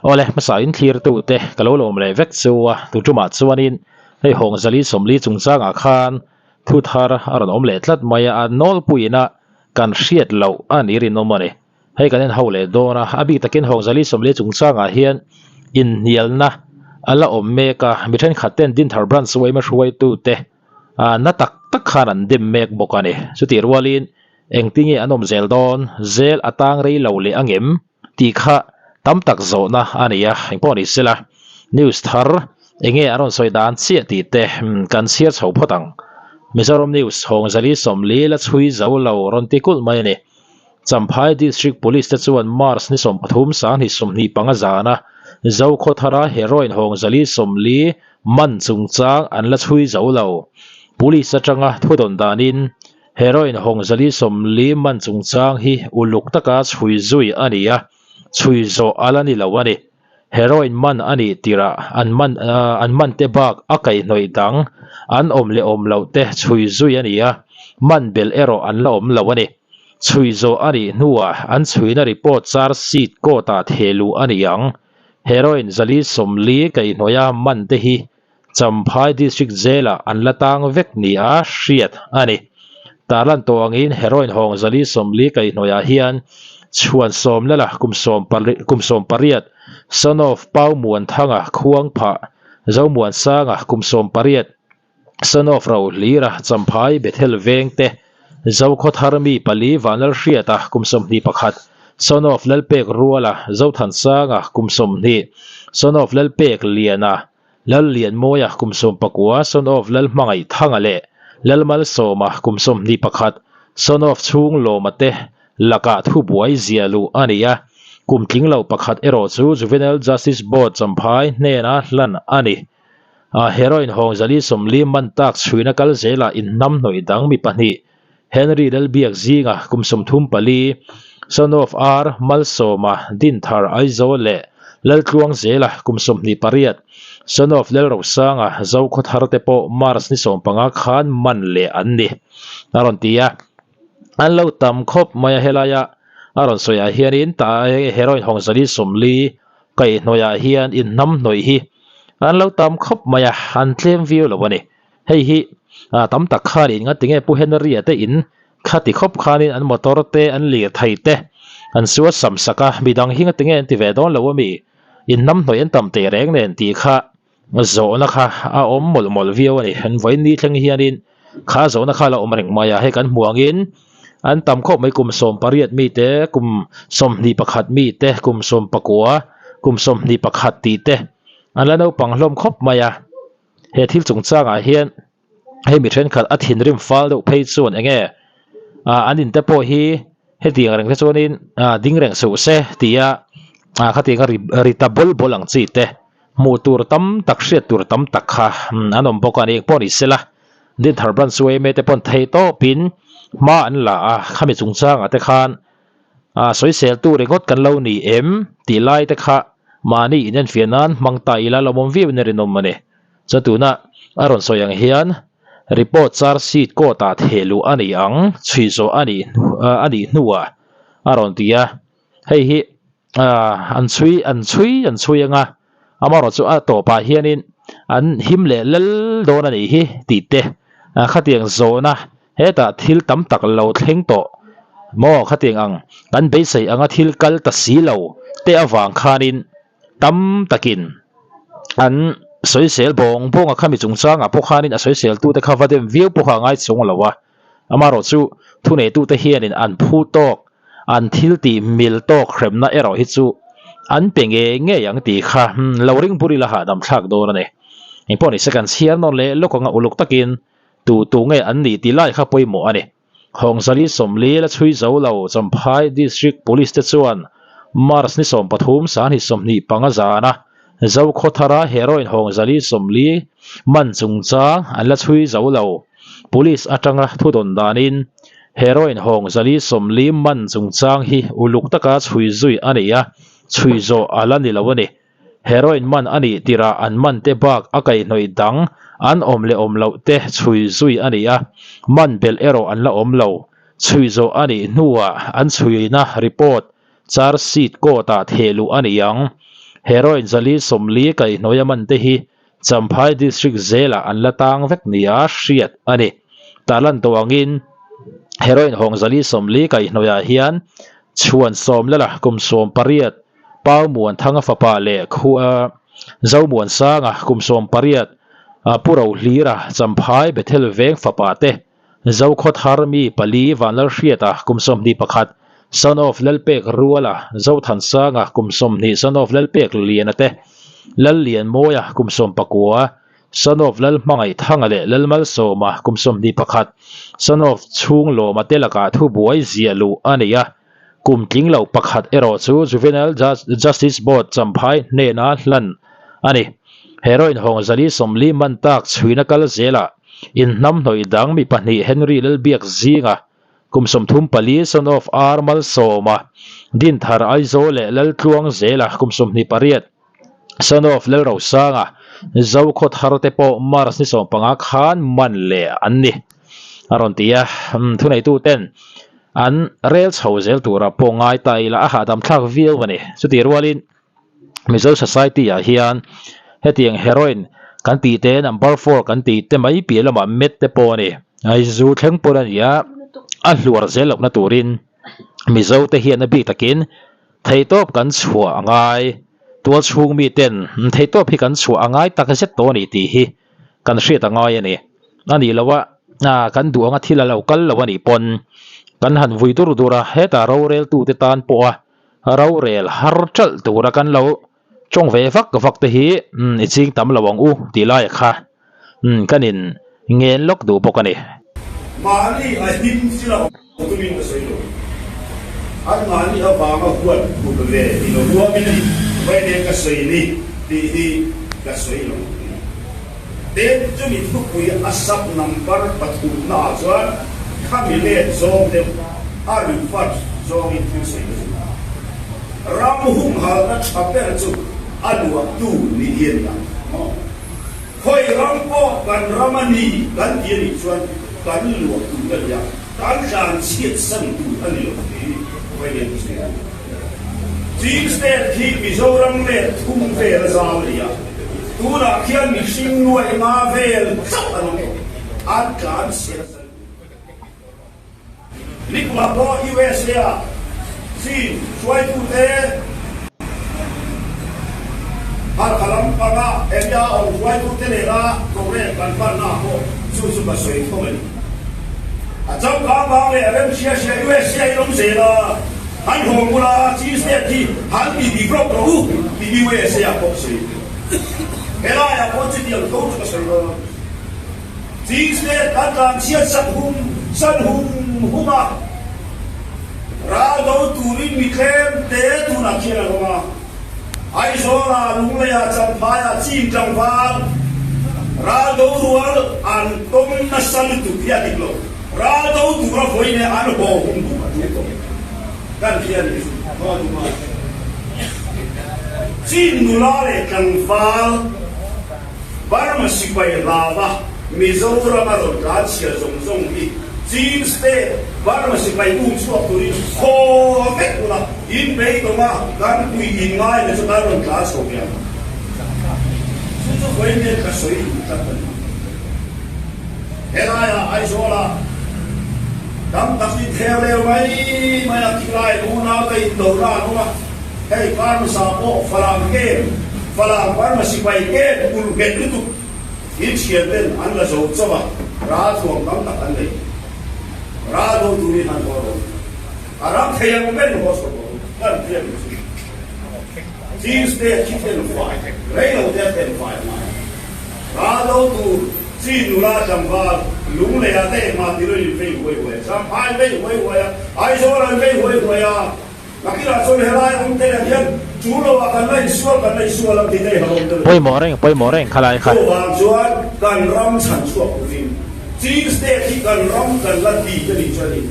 ole masain thlir tu te kalolom le vek chuwa tu tuma chuanin hei hong zali somli chungchanga khan thu thar aron om le tlat maya a nol puina kan hriat lo ani rin omani hei kanen hole dona abi takin hong zali somli chungchanga hian in nialna ala om meka mithen khaten din thar branch wai ma hruai tu te na tak tak khan an dim mek bokani chuti rualin engtingi anom zel don zel atang rei lo le angem ti kha tam tak zo na ania poni sila news thar enge aron soidan chia ti te kan sia chho photang Mizoram News hong zali somli la chui zo lo ron ti kul mai ni Champhai District Police te chuan Mars ni som pathum sang ni som ni panga zana zo kho thara heroin hong zali somli man chungchang an la chui zo lo police atanga thodon danin heroin hong zali somli man chungchang hi uluk taka chui zui ania chui zo alani lawani heroin man ani tira an man te bak akai noi dang an om le om lo te chui zui ania man bel ero an la om lawani chui zo ani nuwa an chui na report char seat ko ta thelu aniang heroin zali somli kai noya man te hi Champhai District Zela an latang vek ni a hriat ani talan to angin heroin hong zali somli kai noya hian chuan som lala kum som pariat son of pau muan thanga khuang pha zo muan sanga kum som pariat son of ro lira Champhai bethel vengte zo kho tharmi pali wanal hriata kum som ni pakhat son of lalpek ruala zo than sanga kum som ni son of lalpek liana lal lian moya kum som pakwa son of lal mangai thangale lal mal soma kum som ni pakhat son of chung lo mate laka thu buai zialu ania kum tlinglo pakhat ero chu juvenile justice board Champhai nena hlan ani heroin hong zali somli man tak chuina kal zela in nam noi dang mi pani Henry del biak zinga kum som thum pali son of r malsoma din thar aizole lal tluang zela kum som ni pariat son of lel ro sanga zo kho thar te po mars ni som panga khan man le anni aron tia an lo tam khop maya helaya aron soya hianin ta heroin hong zali somli kai noya hian in nam noi hi an lo tam khop maya an tlem view lo wani hei hi tam tak khanin nga tinge pu henry ate in khati khop khanin an motor te an lir thai te an suwa samsaka midang hinga tinge an ti ve don lo mi in nam noi an tam te reng nen ti kha zo na kha a om mol mol view ani han voi ni thleng hianin kha zo na kha la om reng maya he kan muangin an tam khop mai kum som pariat mi te kum som ni pakhat mi te kum som pakwa kum som ni pakhat ti te an la no panglom khop maya he thil chungchanga hian he mi then khat athin rim fal do phei chuan enge anin te po hi he ding reng chuanin ding reng su se tia khatinga ritabol bolang chi te mu tur tam tak hriat tur tam tak kha anom bokani poni sela din thar ban suai me te pon thei to pin ma an la khami chungchanga te khan soi sel tu rengot kan lo ni em ti lai te kha mani inen fianan mangta ila lomom vi ne rinom mane chatuna aron soyang hian report char seat ko ta thelu ani ang chhizo ani nuwa aron tia hei hi an chui anga amaro chu a to pa hianin an him le lel don ani hi ti te khatiang zona heta thil tam tak lo thleng to mo khatiang ang kan be sei anga thil kal ta si lo te awang khanin tam takin an soi sel bong a khami chungchanga po khanin a soi sel tu te khawa dem view po ngai chung lawa amaro chu thu nei tu te hianin an phu tok an thil ti mil tok khremna ero hi chu an penge nge yang ti kha loring puri la ha dam thak do na ne imponi second siar no le lokonga uluk takin tu nge an ni ti lai kha poimo ani hong zali somli la chui zo lo Champhai District Police te chuan mars ni som pathum san hi som ni panga zana zo kho thara heroin hong zali somli man chungchang an la chui zo lo police atanga thudon danin heroin hong zali somli man chungchang hi uluk taka chui zui ania chui zo alani lawani heroin man ani tira an man te bak akai noi dang an om le om lo te chui zui ania man bel ero an la om lo chui zo ani nuwa an chui na report char seat ko ta thelu aniang heroin zali somli kai noyaman te hi Champhai district zela an latang vek nia hriat ani talan tawangin heroin hong zali somli kai noya hian chuan som lala kum som pariat pau muan thanga fapa le khua zo muan sanga kum som pariat puro hlira Champhai bethel veng fapa te zo khot harmi pali vanal hriata kum som ni pakhat son of lalpek ruala zo than sanga kum som ni son of lalpek lianate lal lian moya kum som pakua son of lal mangai thangale lal mal soma kum som ni pakhat son of chung lo matelaka thu buai zialu ania kum tling lo pakhat ero chu juvenile justice board Champhai ne na hlan ani heroin hong zali somli man tak chuina kal zela in nam noi dang mi pahni Henry lal biak zinga kum som thum pali son of armal soma din thar aizo le lal tluang zela kum som ni pariat son of lal ro sanga zo khot harte po mars ni som panga khan man le anni aron tia thunai tu ten an rel chhozel tura pongai tai la ha dam thak vial wani chuti rualin mizo society a hian hetiang heroin kan ti te number 4 kan ti te mai pi lama met te po ni ai zu thleng poran ya a hluar zel na turin mizo te hian a bi takin theitop kan chhuwa angai tua chung mi ten theitop hi kan chhuwa angai tak set to ni ti hi kan hriat angai ani ani lawa kan duanga thila lo kal lawani pon kan han vui tur dura heta rorel tu te tan po a rorel har chal tura kan lo chong ve vak te hi iching tam lawang u ti lai kha kanin ngen lok du pokani mani a him sila tumin ka soilo at mani a banga huat bukle ino huwa mili vai ne ka soili ti ka soilo te chumi thukui asap number patu na zwan kamile zom de aru fat zom in tu soilo ram hum hal na chaper chu alua tu ni yen na khoi ram ko kan ramani kan yeri chuan kan lu tu da ya kan jan chiet san tu ani lo ni vai ne tu jing ste thi mizoram le thum ve la zawlia tu na khian mi sing nuai ma vel chap anu at kan sia nikma po USA sin suai tu te har kalam paga area au suai tu te le la kore kan pa na ho su ba soi thoi a chau ka ba le rem sia USA long se la han ho mula chi se ti han bi pro pro bi USA ko se era ya ko ti di ko tu se la chi se ta kan sia san hum huma ra do turin mi khem te tu na khira ma ai zo la lung le ya Champhai ya chim tang wa ra do rual an tom na san tu pia diklo ra do tu ra voi ne an ho hum tu kan pia ni ho tu ma chin nu la le kan fa bar ma si pai la wa mi zo ra ma ro ka chia zong zong ni Jim State, baru masih baik unsur turis, komek pula, in baik tu mah, kan kui in mai le sekarang kelas kopiah. Sudah kau ini kasih tak? Era ya, aisola, dam tapi terleu mai, mai nak kilai, una kai dolar, una, hei kan sapo, falang game, falang baru masih baik game, ulu game itu, in siapa, anda jauh coba, ras orang dam tak anda. Rado turin han koro aram thayang men hoso kan thayang jeans de chicken fight rail de ten fight rado tu chinula jamba lung le ate ma tiro yin fei hoi sam pai fei hoi ai so ran fei hoi ya nakira so le lai om te ya chu lo wa kan lai sual lam ti dei halom de poi moreng khalai kha so wa chuan kan ram chan suak rin Jing State khi kan ram kan la di ka ni chani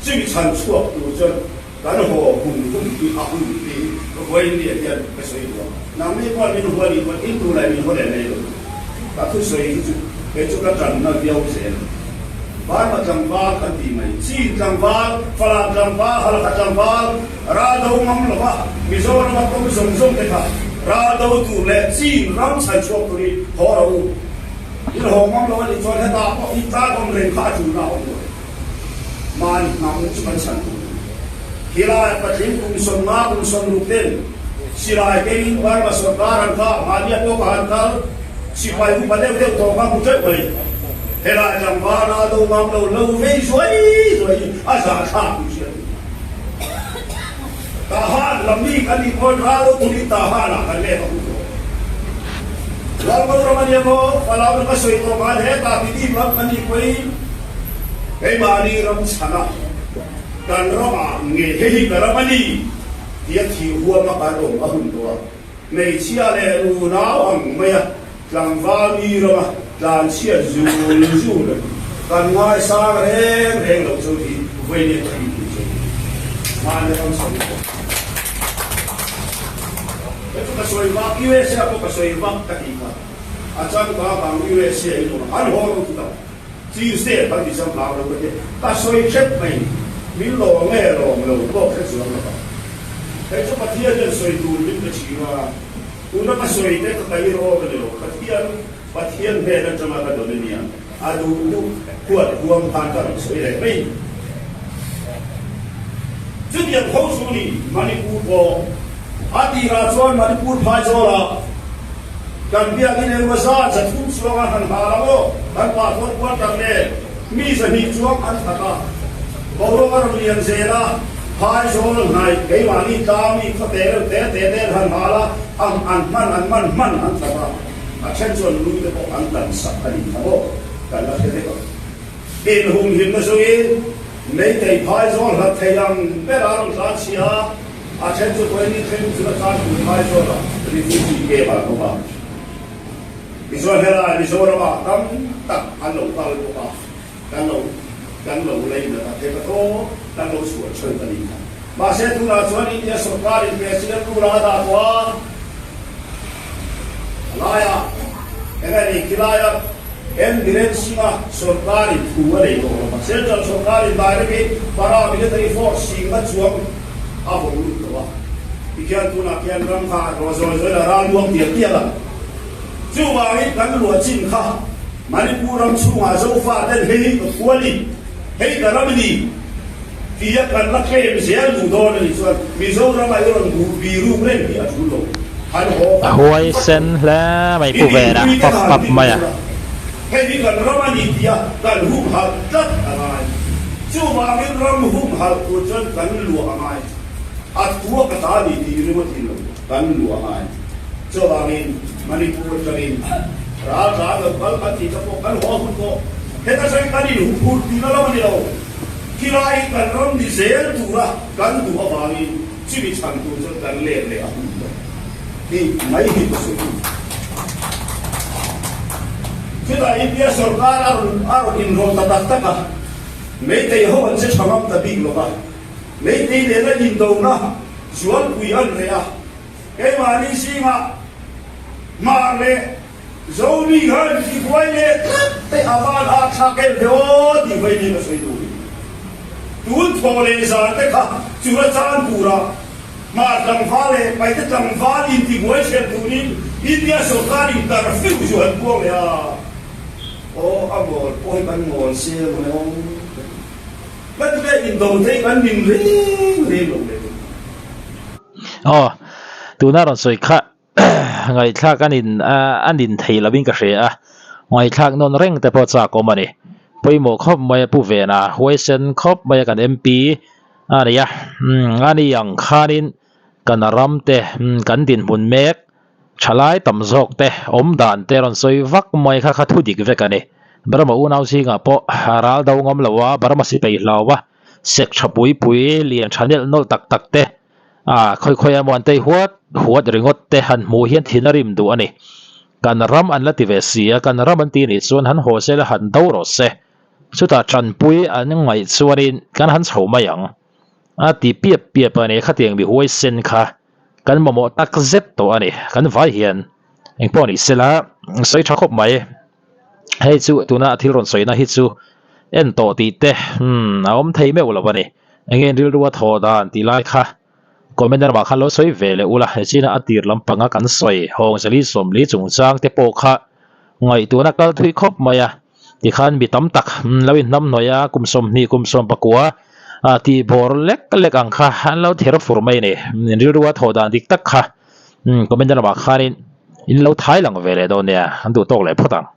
jing chan chuak tu chan kan ho hum ki a hum ki ko wai ni ya ka soi lo na me kwa min ho ni kwa in tu lai min ho le nei lo ka tu soi ju ke chu ka kan na biao se บ้านมาจังหวัดกันที่ไหนจีนจังหวัดฝรั่งจังหวัดฮัลโหลจังหวัดราดาวมั่งหรือว่ามิโซรามันก็มีส่งเด็กค่ะราดาวตัวเล็กจีนรังใส่ช่วงตัวนี้พอเราอีหลงมั่งเราอีจวนให้ตาอีตาก็เล่นข้าจูเรามันน้ำมันสั่นฮิลาปะทิมกุมสนมากุมสนลุกเต้นสิลายเก่งวันมาสวดการันข้ามาเรียกพวกกันข้าสิไปผู้ประเดี๋ยวตัวมาผู้เจ้าไปเฮลาจังหวะนาดูมั่งเราเล่าไม่สวยอาสาข้าผู้เชี่ยวทหารลำนี้กันอีกคนราดูตุลิทหารกันเล่เขาเราเมื่อวันนี้พอเราเป็นก็สวยตัวมาเห็นตาพิธีรับกันอีกคนเฮ้ยมาดีรำชนะกันรำเงี้ยเฮ้ยกันรำนี่ที่ที่หัวมาการรำหุ่นตัวในเชียร์เลยรู้น้าอังไม่อะจังฟ้ามีรำจันเชียร์จูเลยกันง่ายสร้างเร่งเราสุดที่เวทีที่มาเนี่ยต้องสนitu kasoi mak USA aku kasoi mak ketika acan bang USA itu an holo kita Tuesday kan di sana lalu begitu kasoi cek main milo ngelo kok kesulang apa itu patia dan soi dulu itu keciwa una kasoi itu kekairo begitu patian beda sama ke dunia aduh kuat kuam pantar soi main jadi yang khusus ni Manipur hati rasuan Manipur Paizola kan biar ini besar satu suara kan halamo kan patut buat kami misa hijau kan kata baru orang lian zela Paizola naik kemana kami keter kan hala man kata macam tuan lu itu antan sakali kau kan lagi tu ilhum himnasui mereka Paizola yang berarang rahasia acan tu ini sudah kan mulai jola refugee ke apa Israel hela Israel apa tak kalau lain dah tapi kalau suat cerita ni masa tu nak suat ini dia सरकार presiden tu rada tua laya ini kilaya emergency सरकार tu ada itu central सरकार direct para military force singa juang apa dulu tu ikan tu nak kian ramah rozoi dah luang dia lah cuba ini kan luar cinta Manipur orang semua zofa dan hei kuali hei dalam ini dia kan nak klaim siapa dulu ni soal Mizoram orang biru pun dia dulu Huay sen lah mai pu về đã pop mai à hei kan ramai ni dia kan hal tak ramai cuba ini ram hal kucing kan luar ramai atua kata di rumah itu kan luar ramai coba ini Manipur kami raja lepas pati kepokan wahun ko kita saya kali hukum di dalam ni lo kira ikan ram di sel turah kan dua bagi cibi cantu kan lele aku di mai itu sudah kita India सरकार और इन रोल तक तक मैं ते हो उनसे क्षमा तभी लोगा मैं ते लेना जिंदो ना जुआल कुयान रेया कई मानी सी मारे जोनी हर की कोई ले ते आवाज आखा के दो दी वही नहीं बस दो दूध थोड़े जाते का चूरा चांद पूरा मार तंफाले पैसे तंफाल इंती कोई शेर दूनी इंडिया सरकार इन तरफ से कुछ है बोल या ओ अब कोई बन मोल से उन्हें बट वे इन दो थे बन दिन रे लोग oh tu na ron soi kha ngai thak anin thei la bing ka hre a ngai thak non reng te po cha ko mani poimo khop mai pu ve na huaisen khop mai kan mp ani ya ani yang khanin kan ram te kan din mun mek chalai tam zok te om dan te ron soi vak mai kha thu dik ve ka ni barama u nau si nga po haral dau ngom lawa barama si pei lawa sek thapui pui lian channel nol tak tak te khoi amon te huat ringot te han mu hian thinarim du ani kan ram an lati ve sia kan ram an ti ni chuan han hosel han dau ro se chuta chan pui an ngai chuanin kan han chho mayang ti piep ani khatiang bi huai sen kha kan momo tak zet to ani kan vai hian engponi sela soi thakop mai hei chu tuna thil ron soina hi chu en to ti te om thei me ula bani engen ril ruwa tho dan ti lai kha commander ba khan lo soi vele ula china atir lampanga kan soi hong sali som li chung chang te po kha ngai tu na kal thui khop maya ti khan bi tam tak lawin nam noya kumsom ni kumsom pakwa ti bor lek lek ang kha han lo thero fur mai ne ril ruwa tho dan dik tak kha commander ba khanin in lo thai lang vele do ne han tu tok le photang